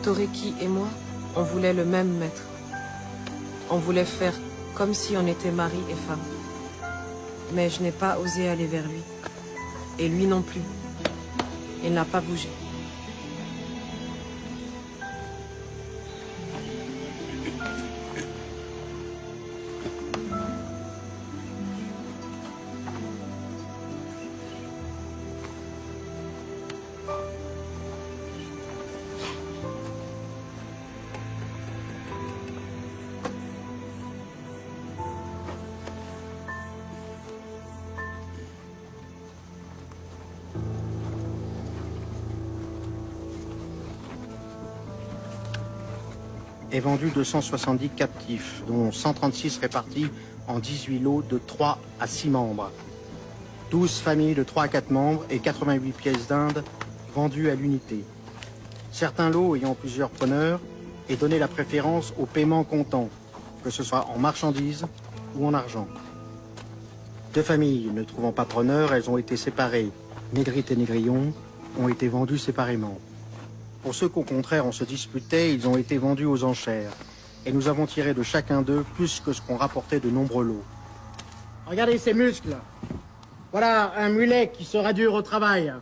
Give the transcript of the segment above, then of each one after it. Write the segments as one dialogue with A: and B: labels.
A: Toreki et moi, on voulait le même maître. On voulait faire comme si on était mari et femme. Mais je n'ai pas osé aller vers lui. Et lui non plus. Il n'a pas bougé.
B: Est vendu 270 captifs, dont 136 répartis en 18 lots de 3 à 6 membres. 12 familles de 3 à 4 membres et 88 pièces d'Inde vendues à l'unité. Certains lots ayant plusieurs preneurs et donné la préférence au paiement comptant, que ce soit en marchandises ou en argent. 2 familles ne trouvant pas preneur, elles ont été séparées. Négrite et Négrillon ont été vendus séparément. Pour ceux qu'au contraire on se disputait, ils ont été vendus aux enchères. Et nous avons tiré de chacun d'eux plus que ce qu'on rapportait de nombreux lots.
C: Regardez ces muscles. Voilà un mulet qui sera dur au travail.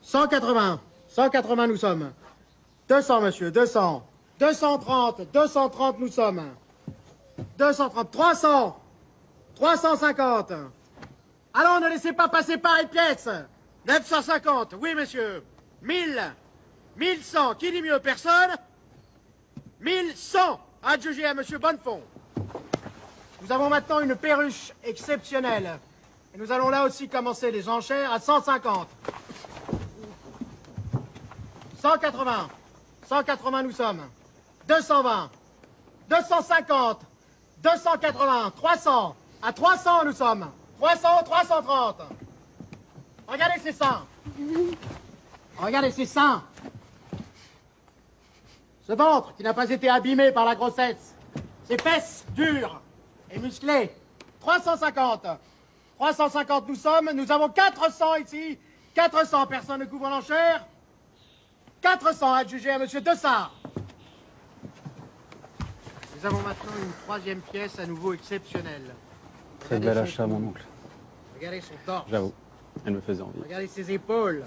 C: 180. 180 nous sommes. 200, monsieur, 200. 230. 230 nous sommes. 230. 300. 350. Allons, ne laissez pas passer par les pièces. 950. Oui, monsieur. 1000. 1100, qui dit mieux? Personne? 1100, adjugé à monsieur Bonnefond. Nous avons maintenant une perruche exceptionnelle. Et nous allons là aussi commencer les enchères à 150. 180. 180 nous sommes. 220. 250. 280. 300. À 300 nous sommes. 300, 330. Regardez ces seins. Regardez ces seins. Ce ventre qui n'a pas été abîmé par la grossesse. Ces fesses dures et musclées. 350. 350 nous sommes. Nous avons 400 ici. 400 personnes ne couvrent l'enchère. 400 adjugés à monsieur Dessart. Nous avons maintenant une troisième pièce à nouveau exceptionnelle.
D: Très bel achat, mon oncle.
C: Regardez son torse.
D: J'avoue, elle me faisait envie.
C: Regardez ses épaules.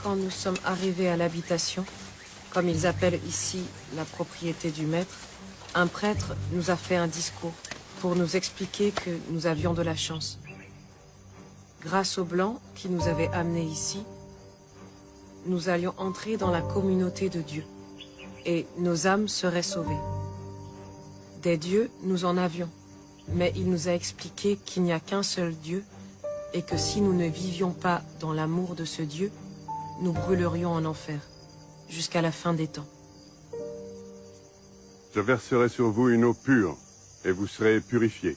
A: Quand nous sommes arrivés à l'habitation, comme ils appellent ici la propriété du maître, Un prêtre nous a fait un discours pour nous expliquer que nous avions de la chance. Grâce aux Blancs qui nous avaient amenés ici, nous allions entrer dans la communauté de Dieu et nos âmes seraient sauvées. Des dieux, nous en avions, mais il nous a expliqué qu'il n'y a qu'un seul Dieu et que si nous ne vivions pas dans l'amour de ce Dieu, nous brûlerions en enfer, jusqu'à la fin des temps.
E: Je verserai sur vous une eau pure, et vous serez purifiés.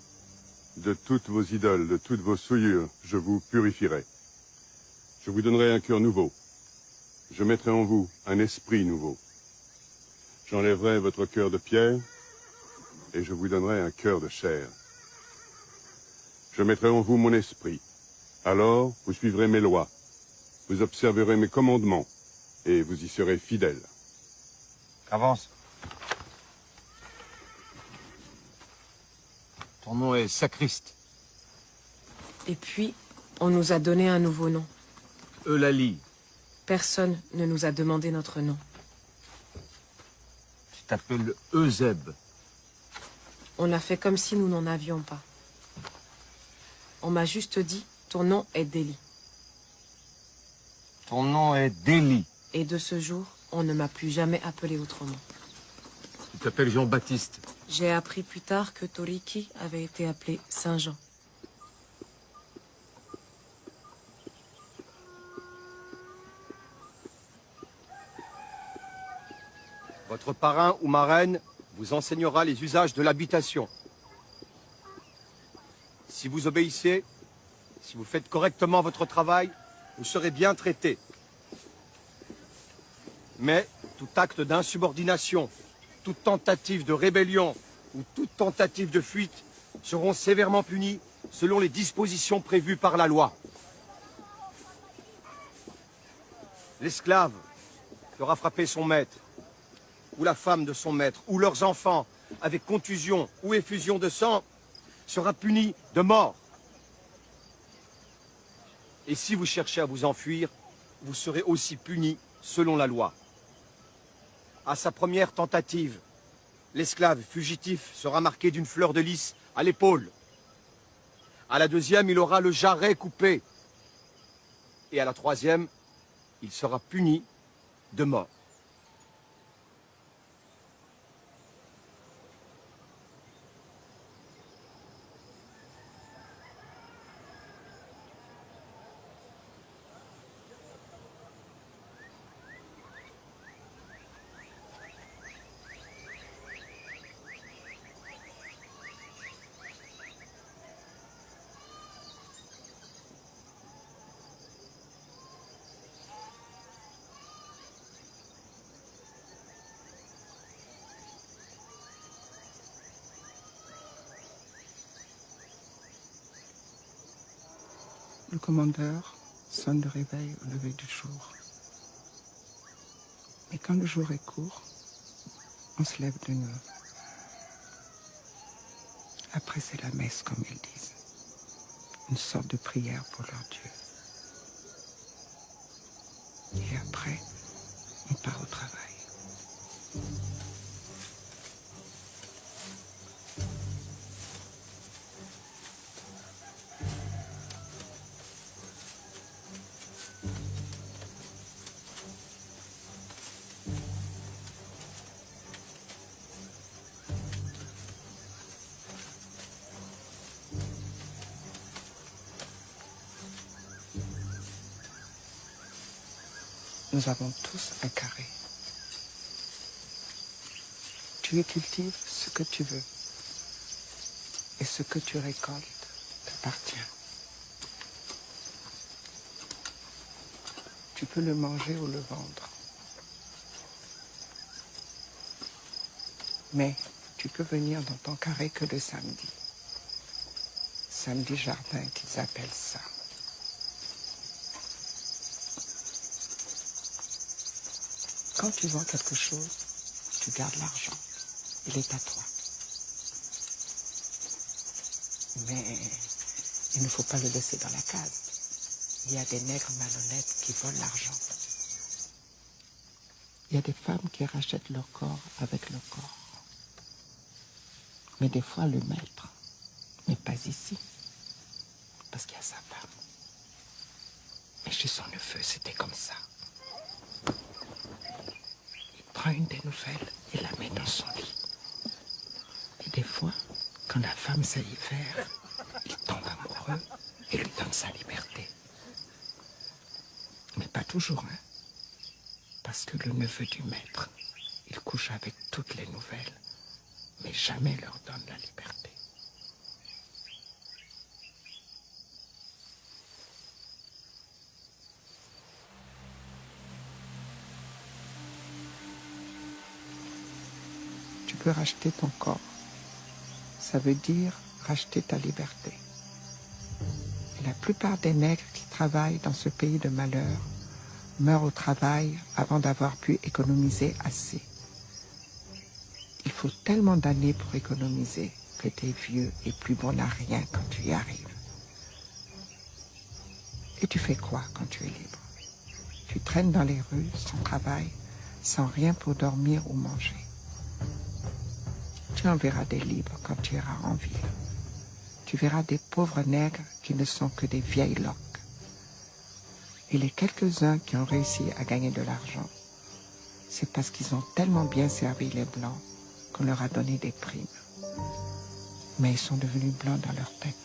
E: De toutes vos idoles, de toutes vos souillures, je vous purifierai. Je vous donnerai un cœur nouveau. Je mettrai en vous un esprit nouveau. J'enlèverai votre cœur de pierre, et je vous donnerai un cœur de chair. Je mettrai en vous mon esprit. Alors, vous suivrez mes lois. Vous observerez mes commandements, et vous y serez fidèles.
F: Avance. Ton nom est Sacriste.
A: Et puis, on nous a donné un nouveau nom.
F: Eulalie.
A: Personne ne nous a demandé notre nom.
F: Tu t'appelles Euseb.
A: On a fait comme si nous n'en avions pas. On m'a juste dit, ton nom est Délie.
F: Ton nom est Délie.
A: Et de ce jour, on ne m'a plus jamais appelé autrement.
F: Tu t'appelles Jean-Baptiste.
A: J'ai appris plus tard que Toriki avait été appelé Saint Jean.
G: Votre parrain ou marraine vous enseignera les usages de l'habitation. Si vous obéissez, si vous faites correctement votre travail, vous serez bien traité. Mais tout acte d'insubordination, toute tentative de rébellion ou toute tentative de fuite seront sévèrement punis selon les dispositions prévues par la loi. L'esclave qui aura frappé son maître, ou la femme de son maître, ou leurs enfants, avec contusion ou effusion de sang, sera puni de mort. Et si vous cherchez à vous enfuir, vous serez aussi puni selon la loi. À sa première tentative, l'esclave fugitif sera marqué d'une fleur de lys à l'épaule. À la deuxième, il aura le jarret coupé. Et à la troisième, il sera puni de mort.
H: Le commandeur sonne le réveil au lever du jour. Et quand le jour est court, on se lève de nuit. Après, c'est la messe, comme ils disent. Une sorte de prière pour leur Dieu. Et après, on part au travail. Nous avons tous un carré. Tu y cultives ce que tu veux. Et ce que tu récoltes t'appartient. Tu peux le manger ou le vendre. Mais tu peux venir dans ton carré que le samedi. Samedi jardin qu'ils appellent ça. Quand tu vends quelque chose, tu gardes l'argent. Il est à toi. Mais il ne faut pas le laisser dans la case. Il y a des nègres malhonnêtes qui volent l'argent. Il y a des femmes qui rachètent leur corps avec leur corps. Mais des fois, le maître n'est pas ici, parce qu'il y a sa femme. Mais chez son neveu, c'était comme ça. Il prend une des nouvelles et la met dans son lit. Et des fois, quand la femme sait y faire, il tombe amoureux et lui donne sa liberté. Mais pas toujours, hein. Parce que le neveu du maître, il couche avec toutes les nouvelles, mais jamais leur donne la liberté. Tu peux racheter ton corps. Ça veut dire racheter ta liberté. Et la plupart des nègres qui travaillent dans ce pays de malheur meurent au travail avant d'avoir pu économiser assez. Il faut tellement d'années pour économiser que t'es vieux et plus bon à rien quand tu y arrives. Et tu fais quoi quand tu es libre? Tu traînes dans les rues sans travail, sans rien pour dormir ou manger. Tu en verras des libres quand tu iras en ville. Tu verras des pauvres nègres qui ne sont que des vieilles loques. Et les quelques-uns qui ont réussi à gagner de l'argent, c'est parce qu'ils ont tellement bien servi les Blancs qu'on leur a donné des primes. Mais ils sont devenus blancs dans leur tête.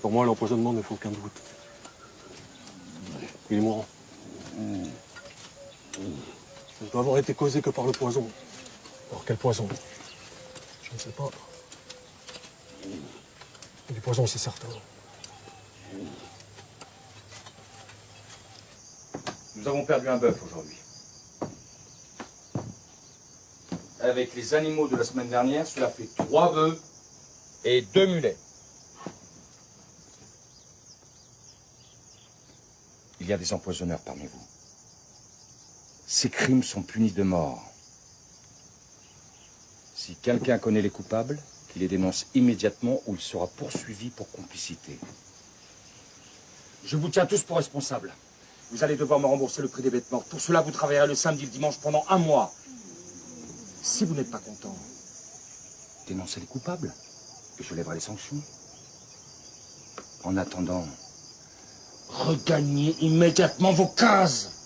D: Pour moi, l'empoisonnement ne fait aucun doute. Il est mourant. Ça ne doit avoir été causé que par le poison. Alors quel poison? Je ne sais pas. Mais du poison, c'est certain.
I: Nous avons perdu un bœuf aujourd'hui. Avec les animaux de la semaine dernière, cela fait 3 bœufs et 2 mulets. Il y a des empoisonneurs parmi vous. Ces crimes sont punis de mort. Si quelqu'un connaît les coupables, qu'il les dénonce immédiatement ou il sera poursuivi pour complicité. Je vous tiens tous pour responsables. Vous allez devoir me rembourser le prix des bêtes mortes. Pour cela, vous travaillerez le samedi et le dimanche pendant 1 mois. Si vous n'êtes pas content, dénoncez les coupables et je lèverai les sanctions. En attendant, regagnez immédiatement vos cases.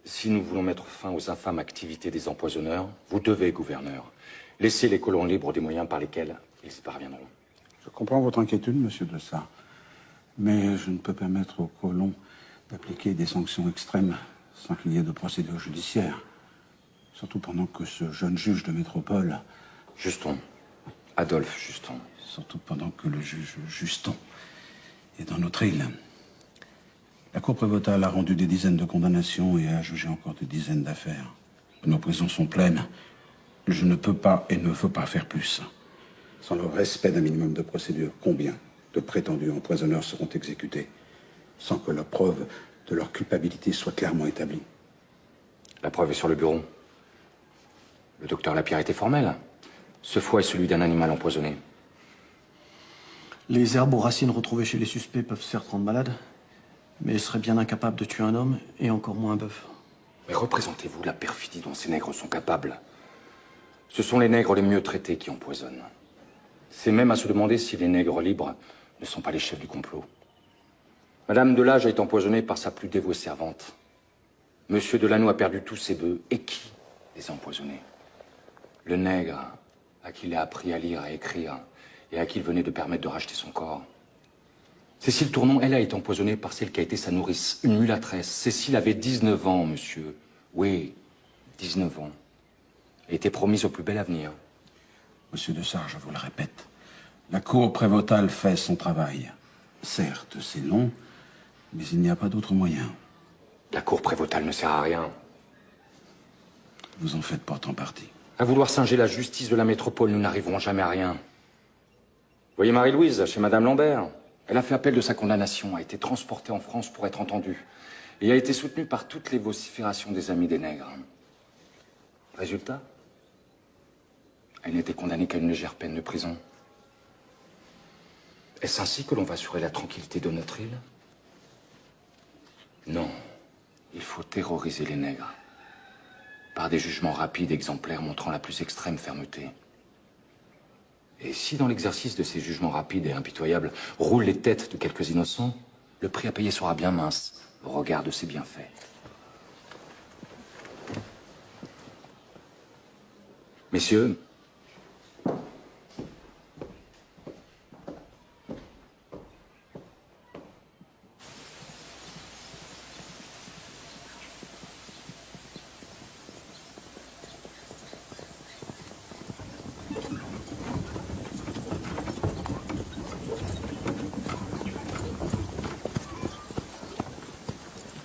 I: Si nous voulons mettre fin aux infâmes activités des empoisonneurs, vous devez, gouverneur, laisser les colons libres des moyens par lesquels ils y parviendront.
J: Je comprends votre inquiétude, monsieur Dessart, mais je ne peux permettre aux colons d'appliquer des sanctions extrêmes sans qu'il y ait de procédure judiciaire. Surtout pendant que ce jeune juge de métropole...
I: Juston. Adolphe Juston.
J: Surtout pendant que le juge Juston est dans notre île. La Cour prévôtale a rendu des dizaines de condamnations et a jugé encore des dizaines d'affaires. Nos prisons sont pleines. Je ne peux pas et ne veux pas faire plus. Sans le respect d'un minimum de procédure, combien de prétendus empoisonneurs seront exécutés sans que la preuve de leur culpabilité soit clairement établie?
I: La preuve est sur le bureau. Le docteur Lapierre était formel. Ce foie est celui d'un animal empoisonné.
K: Les herbes aux racines retrouvées chez les suspects peuvent se faire rendre malades. Mais je serais bien incapable de tuer un homme, et encore moins un bœuf.
I: Mais représentez-vous la perfidie dont ces nègres sont capables. Ce sont les nègres les mieux traités qui empoisonnent. C'est même à se demander si les nègres libres ne sont pas les chefs du complot. Madame Delage a été empoisonnée par sa plus dévouée servante. Monsieur Delannoy a perdu tous ses bœufs. Et qui les a empoisonnés? Le nègre à qui il a appris à lire, à écrire, et à qui il venait de permettre de racheter son corps. Cécile Tournon, elle a été empoisonnée par celle qui a été sa nourrice, une mulâtresse. Cécile avait 19 ans, monsieur. Oui, 19 ans. Elle était promise au plus bel avenir.
J: Monsieur de Sart, je vous le répète, la cour prévôtale fait son travail. Certes, c'est long, mais il n'y a pas d'autre moyen.
I: La cour prévôtale ne sert à rien.
J: Vous en faites pourtant partie.
I: À vouloir singer la justice de la métropole, nous n'arriverons jamais à rien. Voyez Marie-Louise, chez Madame Lambert. Elle a fait appel de sa condamnation, a été transportée en France pour être entendue, et a été soutenue par toutes les vociférations des amis des nègres. Résultat, elle n'était condamnée qu'à une légère peine de prison. Est-ce ainsi que l'on va assurer la tranquillité de notre île? Non, il faut terroriser les nègres, par des jugements rapides, exemplaires, montrant la plus extrême fermeté. Et si dans l'exercice de ces jugements rapides et impitoyables roulent les têtes de quelques innocents, le prix à payer sera bien mince au regard de ces bienfaits. Messieurs,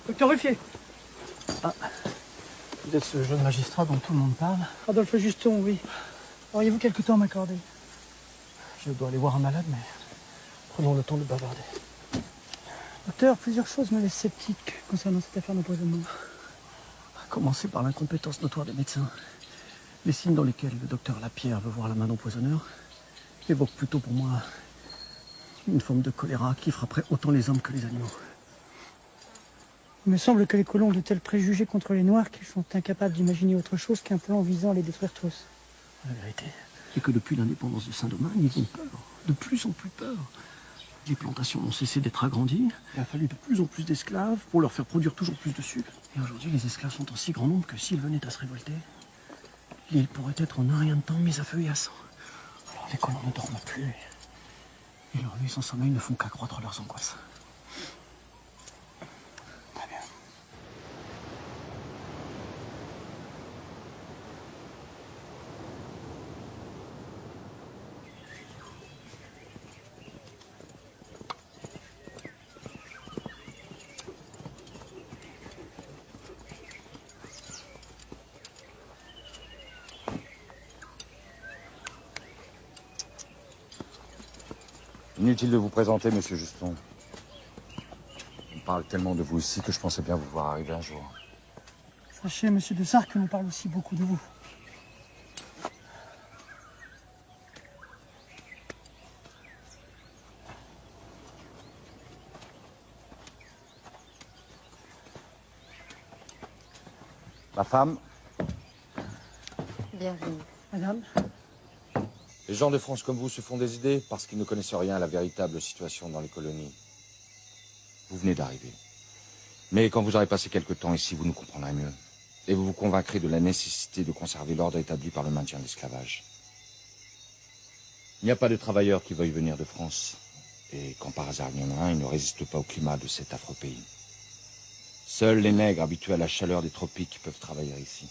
L: Docteur Ruffier.
K: Ah, vous êtes ce jeune magistrat dont tout le monde parle?
L: Adolphe Juston, oui. Auriez-vous quelque temps à m'accorder?
K: Je dois aller voir un malade, mais prenons le temps de bavarder.
L: Docteur, plusieurs choses me laissent sceptique concernant cette affaire d'empoisonnement.
K: À commencer par l'incompétence notoire des médecins. Les signes dans lesquels le docteur Lapierre veut voir la main d'empoisonneur évoquent plutôt pour moi une forme de choléra qui frapperait autant les hommes que les animaux.
L: Il me semble que les colons ont de tels préjugés contre les Noirs qu'ils sont incapables d'imaginer autre chose qu'un plan visant à les détruire tous.
K: La vérité est que depuis l'indépendance de Saint-Domingue, ils ont peur, de plus en plus peur. Les plantations n'ont cessé d'être agrandies, il a fallu de plus en plus d'esclaves pour leur faire produire toujours plus de sucre. Et aujourd'hui, les esclaves sont en si grand nombre que s'ils venaient à se révolter, l'île pourrait être en un rien de temps mise à feu et à sang. Alors les colons ne dorment plus, et leurs nuits sans sommeil ne font qu'accroître leurs angoisses.
I: Inutile de vous présenter, monsieur Juston. On parle tellement de vous ici que je pensais bien vous voir arriver un jour.
L: Sachez, monsieur de Sart, que l'on parle aussi beaucoup de vous.
I: Ma femme,
A: Bienvenue.
L: Madame,
I: les gens de France comme vous se font des idées parce qu'ils ne connaissent rien à la véritable situation dans les colonies. Vous venez d'arriver. Mais quand vous aurez passé quelque temps ici, vous nous comprendrez mieux. Et vous vous convaincrez de la nécessité de conserver l'ordre établi par le maintien de l'esclavage. Il n'y a pas de travailleurs qui veuillent venir de France. Et quand par hasard il y en a un, il ne résiste pas au climat de cet affreux pays. Seuls les nègres habitués à la chaleur des tropiques peuvent travailler ici.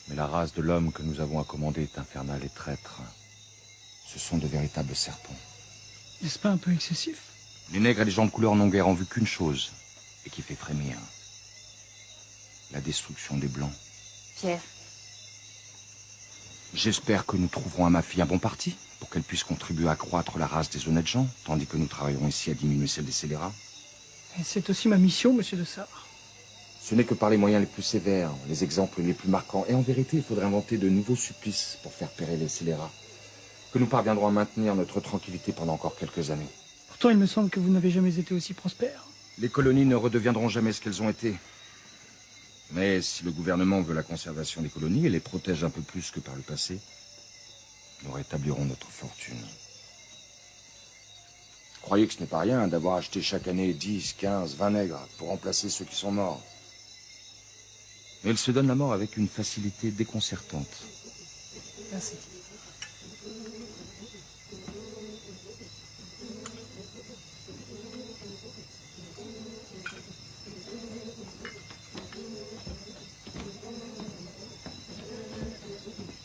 I: Mais la race de l'homme que nous avons accommodée est infernale et traître. Ce sont de véritables serpents.
L: n'est-ce pas un peu excessif?
I: Les nègres et les gens de couleur n'ont guère en vue qu'une chose, et qui fait frémir. La destruction des Blancs.
A: Pierre.
I: J'espère que nous trouverons à ma fille un bon parti, pour qu'elle puisse contribuer à accroître la race des honnêtes gens, tandis que nous travaillerons ici à diminuer celle des scélérats.
L: Et c'est aussi ma mission, monsieur de Sart.
I: Ce n'est que par les moyens les plus sévères, les exemples les plus marquants. Et en vérité, il faudrait inventer de nouveaux supplices pour faire périr les scélérats. Que nous parviendrons à maintenir notre tranquillité pendant encore quelques années.
L: Pourtant, il me semble que vous n'avez jamais été aussi prospère.
I: Les colonies ne redeviendront jamais ce qu'elles ont été. Mais si le gouvernement veut la conservation des colonies et les protège un peu plus que par le passé, nous rétablirons notre fortune. Croyez que ce n'est pas rien d'avoir acheté chaque année 10, 15, 20 nègres pour remplacer ceux qui sont morts. Mais ils se donnent la mort avec une facilité déconcertante.
A: Merci.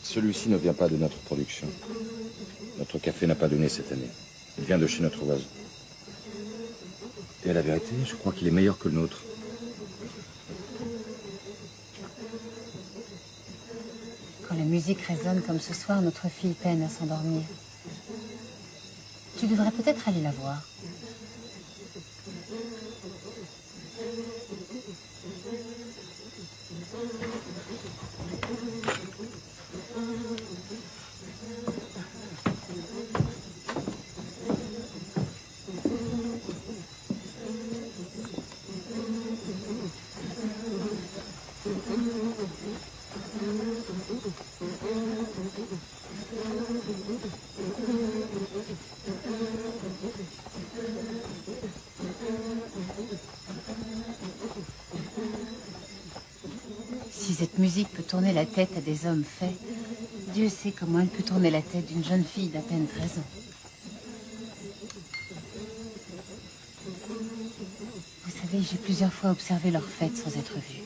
I: Celui-ci ne vient pas de notre production. Notre café n'a pas donné cette année. Il vient de chez notre voisin. Et à la vérité, je crois qu'il est meilleur que le nôtre.
M: Quand la musique résonne comme ce soir, notre fille peine à s'endormir. Tu devrais peut-être aller la voir. Si cette musique peut tourner la tête à des hommes faits, Dieu sait comment elle peut tourner la tête d'une jeune fille d'à peine 13 ans. Vous savez, j'ai plusieurs fois observé leur fête sans être vue.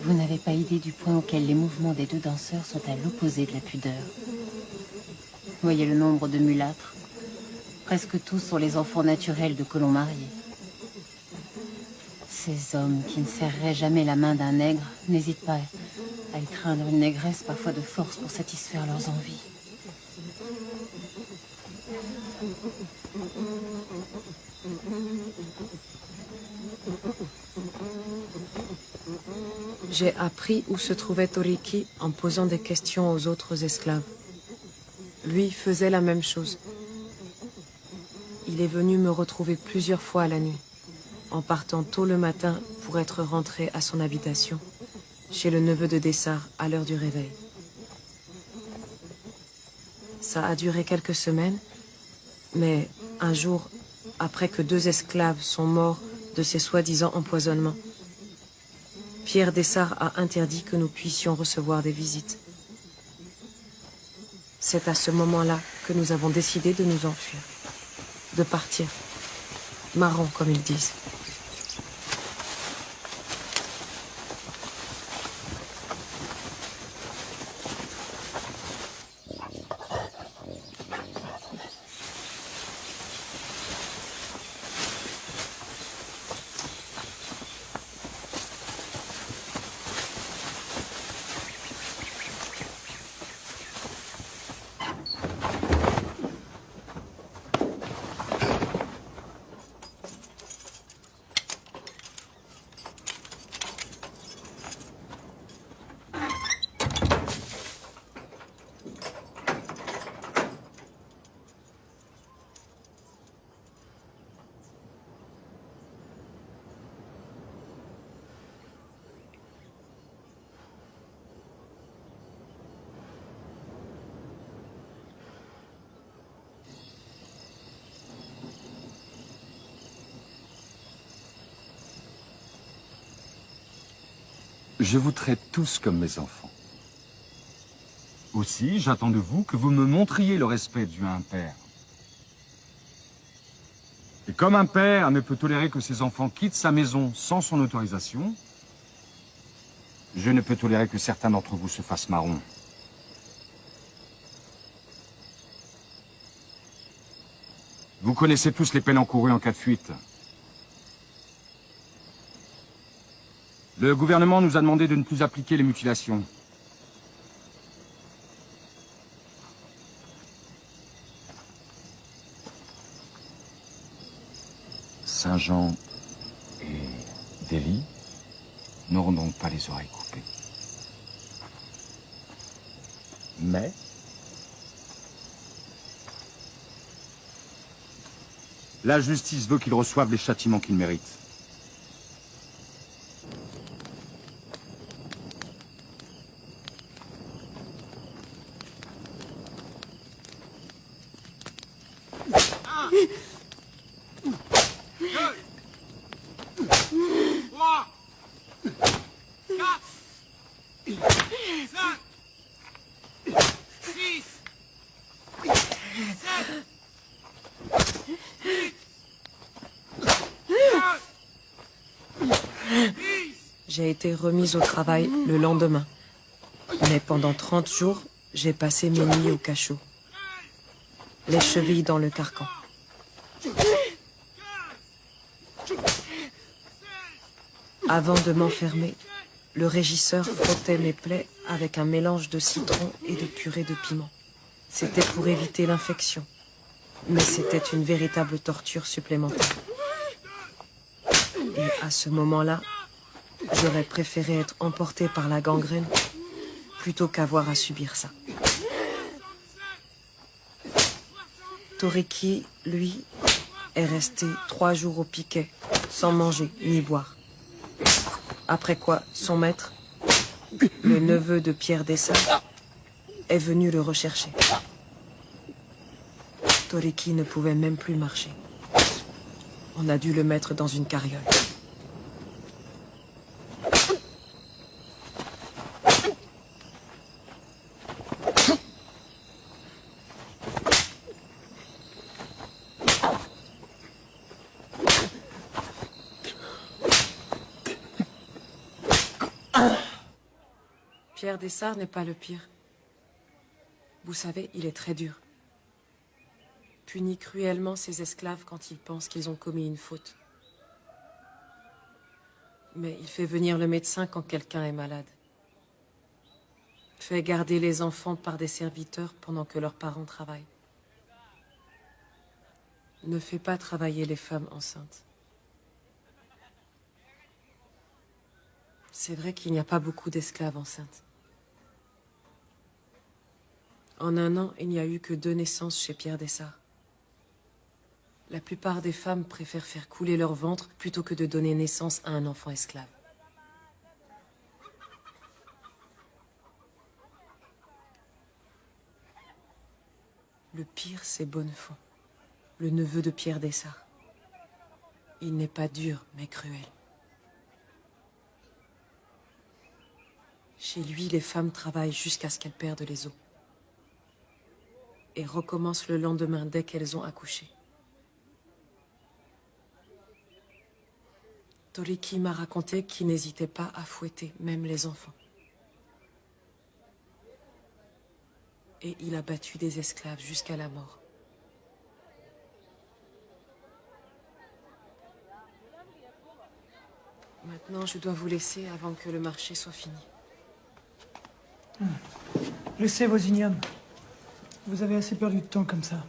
M: Vous n'avez pas idée du point auquel les mouvements des deux danseurs sont à l'opposé de la pudeur. Voyez le nombre de mulâtres. Presque tous sont les enfants naturels de colons mariés. Ces hommes qui ne serreraient jamais la main d'un nègre n'hésitent pas à étreindre une négresse parfois de force pour satisfaire leurs envies.
A: J'ai appris où se trouvait Toriki en posant des questions aux autres esclaves. Lui faisait la même chose. Il est venu me retrouver plusieurs fois à la nuit, en partant tôt le matin pour être rentré à son habitation, chez le neveu de Dessart à l'heure du réveil. Ça a duré quelques semaines, mais un jour, après que 2 esclaves sont morts de ces soi-disant empoisonnements, Pierre Dessart a interdit que nous puissions recevoir des visites. C'est à ce moment-là que nous avons décidé de nous enfuir, de partir, marrons comme ils disent.
I: Je vous traite tous comme mes enfants. Aussi, j'attends de vous que vous me montriez le respect dû à un père. Et comme un père ne peut tolérer que ses enfants quittent sa maison sans son autorisation, je ne peux tolérer que certains d'entre vous se fassent marrons. Vous connaissez tous les peines encourues en cas de fuite. Le gouvernement nous a demandé de ne plus appliquer les mutilations. Saint-Jean et Delhi n'auront donc pas les oreilles coupées. Mais la justice veut qu'ils reçoivent les châtiments qu'ils méritent.
A: J'ai été remise au travail le lendemain. Mais pendant 30 jours, j'ai passé mes nuits au cachot. Les chevilles dans le carcan. Avant de m'enfermer, le régisseur frottait mes plaies avec un mélange de citron et de purée de piment. C'était pour éviter l'infection. Mais c'était une véritable torture supplémentaire. Et à ce moment-là, j'aurais préféré être emporté par la gangrène plutôt qu'avoir à subir ça. Toriki, lui, est resté 3 jours au piquet, sans manger ni boire. Après quoi, son maître, le neveu de Pierre Dessart, est venu le rechercher. Toriki ne pouvait même plus marcher. On a dû le mettre dans une carriole. Pierre Dessart n'est pas le pire. Vous savez, il est très dur. Punit cruellement ses esclaves quand ils pensent qu'ils ont commis une faute. Mais il fait venir le médecin quand quelqu'un est malade. Fait garder les enfants par des serviteurs pendant que leurs parents travaillent. Ne fait pas travailler les femmes enceintes. C'est vrai qu'il n'y a pas beaucoup d'esclaves enceintes. En 1 an, il n'y a eu que 2 naissances chez Pierre Dessart. La plupart des femmes préfèrent faire couler leur ventre plutôt que de donner naissance à un enfant esclave. Le pire, c'est Bonnefond, le neveu de Pierre Dessart. Il n'est pas dur, mais cruel. Chez lui, les femmes travaillent jusqu'à ce qu'elles perdent les os. Et recommencent le lendemain dès qu'elles ont accouché. Toriki m'a raconté qu'il n'hésitait pas à fouetter même les enfants. Et il a battu des esclaves jusqu'à la mort. Maintenant, je dois vous laisser avant que le marché soit fini.
L: Laissez vos ignommes. Vous avez assez perdu de temps comme ça.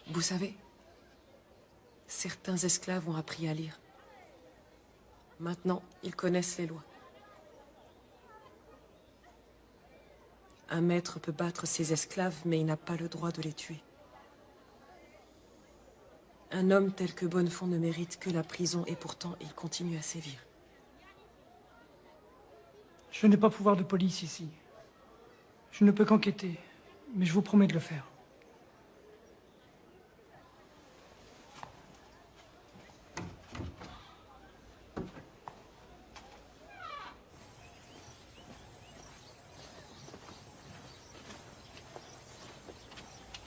A: Vous savez, certains esclaves ont appris à lire. Maintenant, ils connaissent les lois. Un maître peut battre ses esclaves, mais il n'a pas le droit de les tuer. Un homme tel que Bonnefond ne mérite que la prison et pourtant il continue à sévir.
L: Je n'ai pas pouvoir de police ici. Je ne peux qu'enquêter, mais je vous promets de le faire.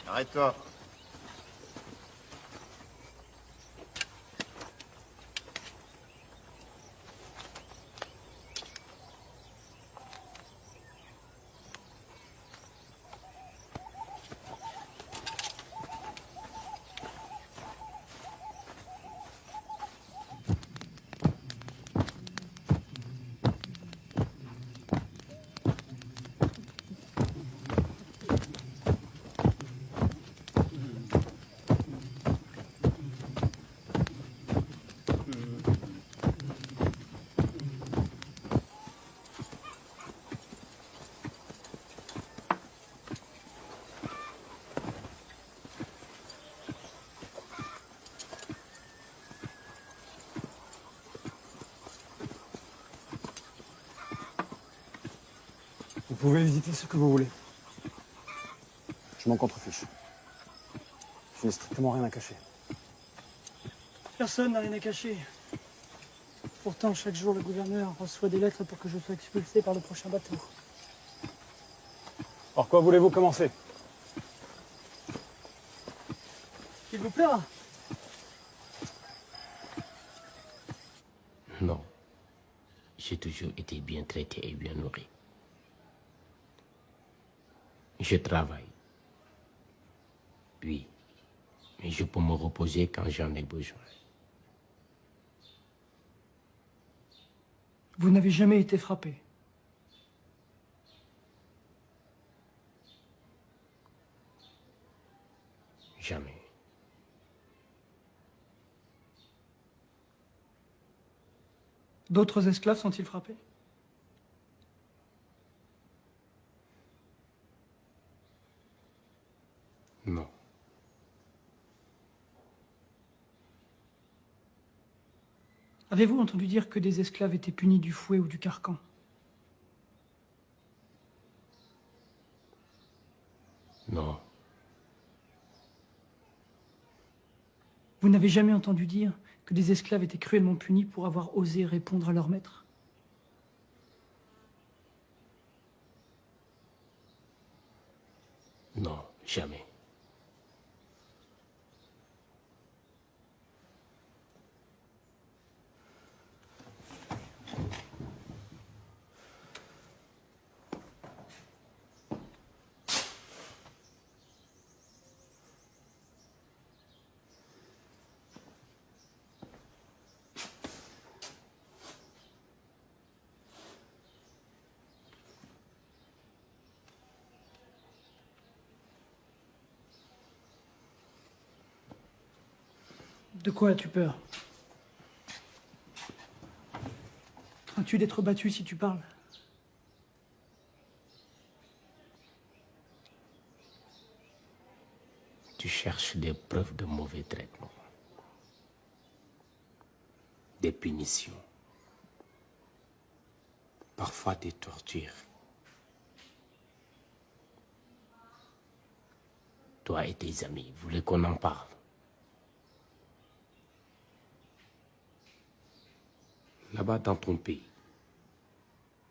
N: Arrête-toi.
D: Vous pouvez visiter ce que vous voulez. Je m'en contrefiche. Je n'ai strictement rien à cacher.
L: Personne n'a rien à cacher. Pourtant, chaque jour, le gouverneur reçoit des lettres pour que je sois expulsé par le prochain bateau.
D: Par quoi voulez-vous commencer?
L: Qu'il vous plaira.
O: Non. J'ai toujours été bien traité et bien nourri. Je travaille. Oui. Mais je peux me reposer quand j'en ai besoin.
L: Vous n'avez jamais été frappé.
O: Jamais.
L: D'autres esclaves sont-ils frappés?
O: Non.
L: Avez-vous entendu dire que des esclaves étaient punis du fouet ou du carcan?
O: Non.
L: Vous n'avez jamais entendu dire que des esclaves étaient cruellement punis pour avoir osé répondre à leur maître?
O: Non, jamais.
L: De quoi as-tu peur? Crains-tu d'être battu si tu parles?
O: Tu cherches des preuves de mauvais traitement. Des punitions. Parfois des tortures. Toi et tes amis voulez qu'on en parle. Là-bas dans ton pays,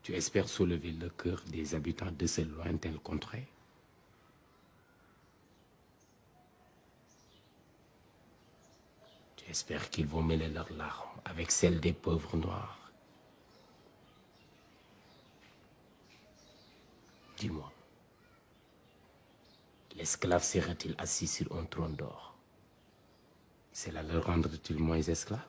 O: tu espères soulever le cœur des habitants de ces lointaines contrées? Tu espères qu'ils vont mêler leurs larmes avec celles des pauvres noirs? Dis-moi, l'esclave serait-il assis sur un trône d'or? Cela le rendrait-il moins esclave?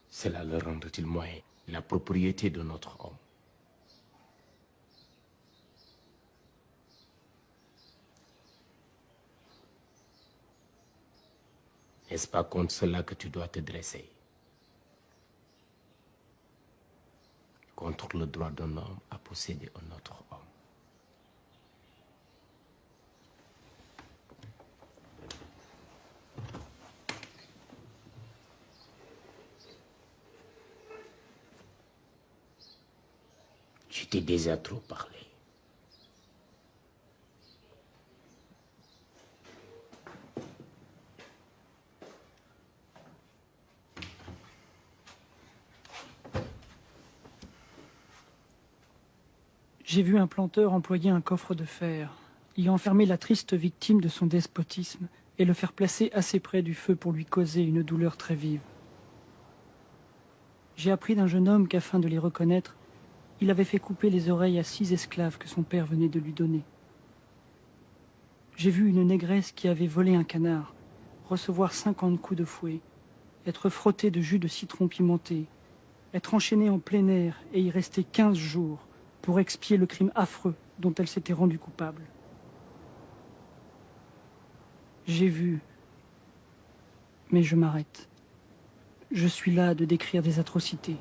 O: Cela le rendrait-il moins la propriété de notre homme? N'est-ce pas contre cela que tu dois te dresser? Contre le droit d'un homme à posséder un autre homme. Je t'ai déjà trop parlé.
L: J'ai vu un planteur employer un coffre de fer, y enfermer la triste victime de son despotisme et le faire placer assez près du feu pour lui causer une douleur très vive. J'ai appris d'un jeune homme qu'afin de les reconnaître, il avait fait couper les oreilles à 6 esclaves que son père venait de lui donner. J'ai vu une négresse qui avait volé un canard recevoir 50 coups de fouet, être frottée de jus de citron pimenté, être enchaînée en plein air et y rester 15 jours pour expier le crime affreux dont elle s'était rendue coupable. J'ai vu, mais je m'arrête. Je suis là de décrire des atrocités.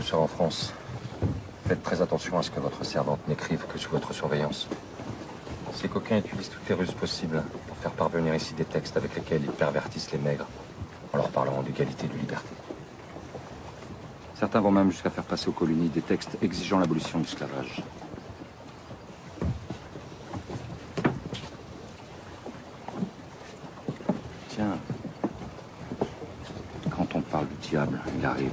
I: vous serez en France, faites très attention à ce que votre servante n'écrive que sous votre surveillance. Ces coquins utilisent toutes les ruses possibles pour faire parvenir ici des textes avec lesquels ils pervertissent les nègres en leur parlant d'égalité et de liberté. Certains vont même jusqu'à faire passer aux colonies des textes exigeant l'abolition de l'esclavage. Tiens, quand on parle du diable, il arrive.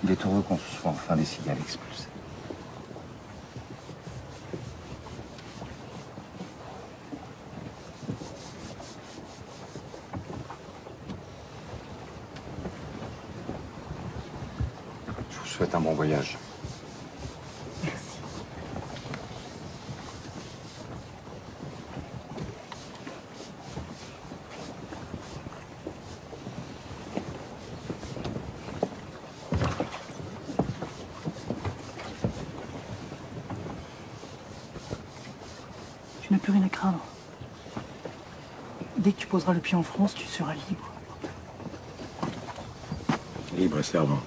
I: Il est heureux qu'on se soit enfin décidé à l'expulser. Je vous souhaite un bon voyage.
L: Tu n'as plus rien à craindre. Dès que tu poseras le pied en France, tu seras libre.
J: Libre et servante.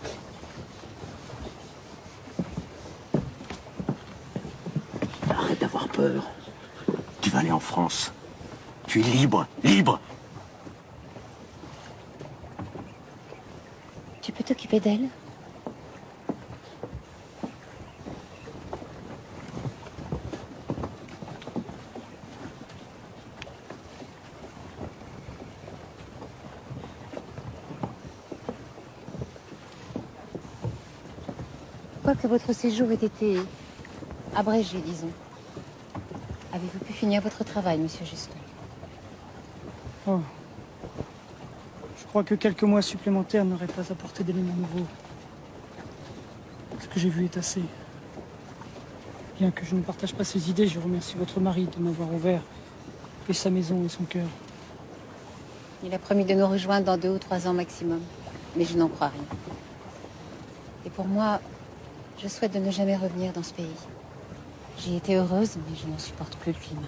K: Arrête d'avoir peur. Tu vas aller en France. Tu es libre, libre.
M: Tu peux t'occuper d'elle? Que votre séjour ait été abrégé, disons. Avez-vous pu finir votre travail, monsieur Justin?
L: Oh. Je crois que quelques mois supplémentaires n'auraient pas apporté d'éléments nouveaux. Ce que j'ai vu est assez. Bien que je ne partage pas ses idées, je remercie votre mari de m'avoir ouvert et sa maison et son cœur.
M: Il a promis de nous rejoindre dans 2 ou 3 ans maximum, mais je n'en crois rien. Et pour moi, je souhaite de ne jamais revenir dans ce pays. J'y étais heureuse, mais je n'en supporte plus le climat.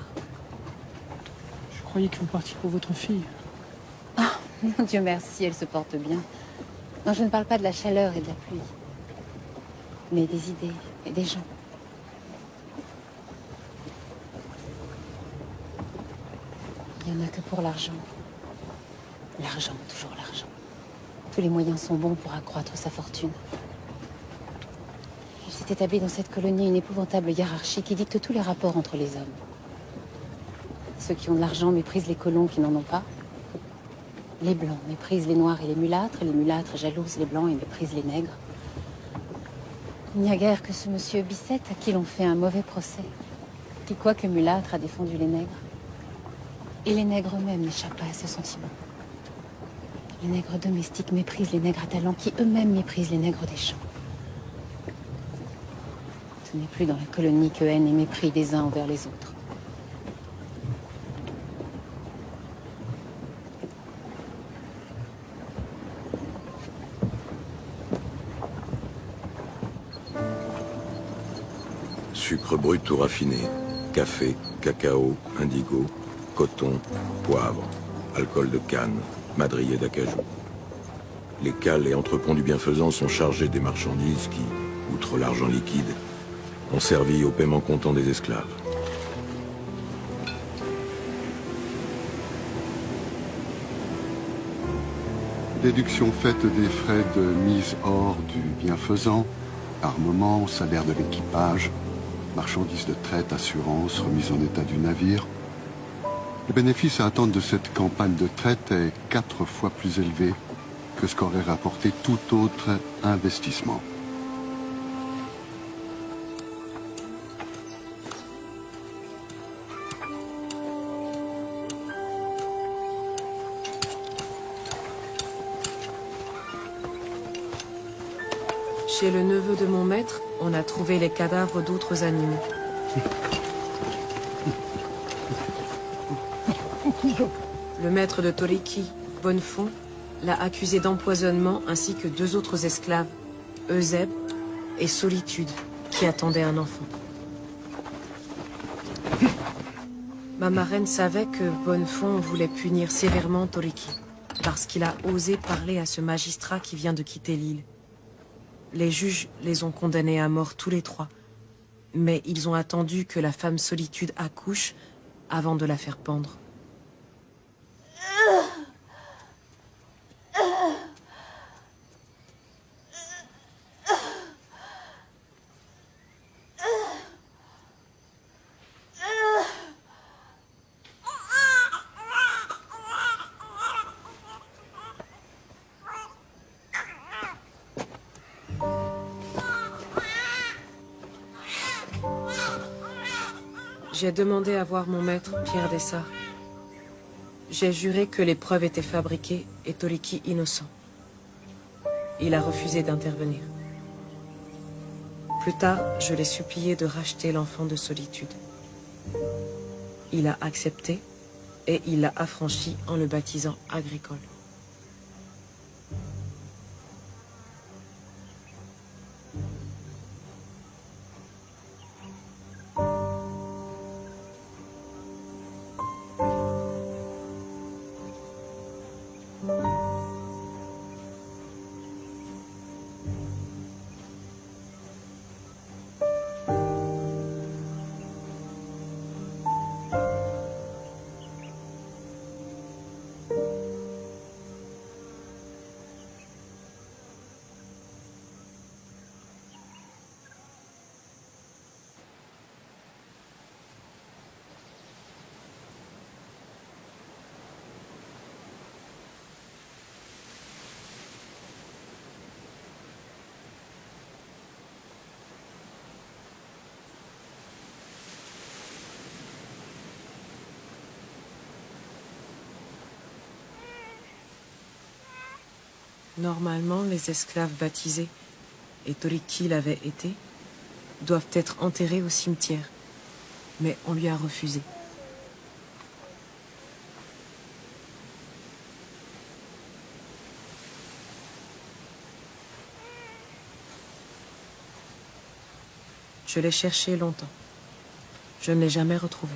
L: Je croyais que vous partiez pour votre fille.
M: Ah, mon Dieu merci, elle se porte bien. Non, je ne parle pas de la chaleur et de la pluie, mais des idées et des gens. Il n'y en a que pour l'argent. L'argent, toujours l'argent. Tous les moyens sont bons pour accroître sa fortune. Il s'est établi dans cette colonie une épouvantable hiérarchie qui dicte tous les rapports entre les hommes. Ceux qui ont de l'argent méprisent les colons qui n'en ont pas. Les blancs méprisent les noirs et les mulâtres jalousent les blancs et méprisent les nègres. Il n'y a guère que ce monsieur Bicette à qui l'on fait un mauvais procès, qui, quoique mulâtre, a défendu les nègres. Et les nègres eux-mêmes n'échappent pas à ce sentiment. Les nègres domestiques méprisent les nègres à talent qui eux-mêmes méprisent les nègres des champs. Ce n'est plus dans la colonie que haine et mépris des uns envers les autres.
P: Sucre brut ou raffiné, café, cacao, indigo, coton, poivre, alcool de canne, madrier d'acajou. Les cales et entreponts du bienfaisant sont chargés des marchandises qui, outre l'argent liquide, ont servi au paiement comptant des esclaves.
E: Déduction faite des frais de mise hors du bienfaisant, armement, salaire de l'équipage, marchandises de traite, assurance, remise en état du navire. Le bénéfice à attendre de cette campagne de traite est 4 fois plus élevé que ce qu'aurait rapporté tout autre investissement.
A: Chez le neveu de mon maître, on a trouvé les cadavres d'autres animaux. Le maître de Toriki, Bonnefond, l'a accusé d'empoisonnement ainsi que 2 autres esclaves, Eusèbe et Solitude, qui attendaient un enfant. Ma marraine savait que Bonnefond voulait punir sévèrement Toriki. parce qu'il a osé parler à ce magistrat qui vient de quitter l'île. Les juges les ont condamnés à mort tous les trois, mais ils ont attendu que la femme Solitude accouche avant de la faire pendre. J'ai demandé à voir mon maître, Pierre Dessart. J'ai juré que les preuves étaient fabriquées et Toliki innocent. Il a refusé d'intervenir. Plus tard, je l'ai supplié de racheter l'enfant de Solitude. Il a accepté et il l'a affranchi en le baptisant Agricole. Normalement, les esclaves baptisés, et Toliki l'avait été, doivent être enterrés au cimetière. Mais on lui a refusé. Je l'ai cherché longtemps. Je ne l'ai jamais retrouvé.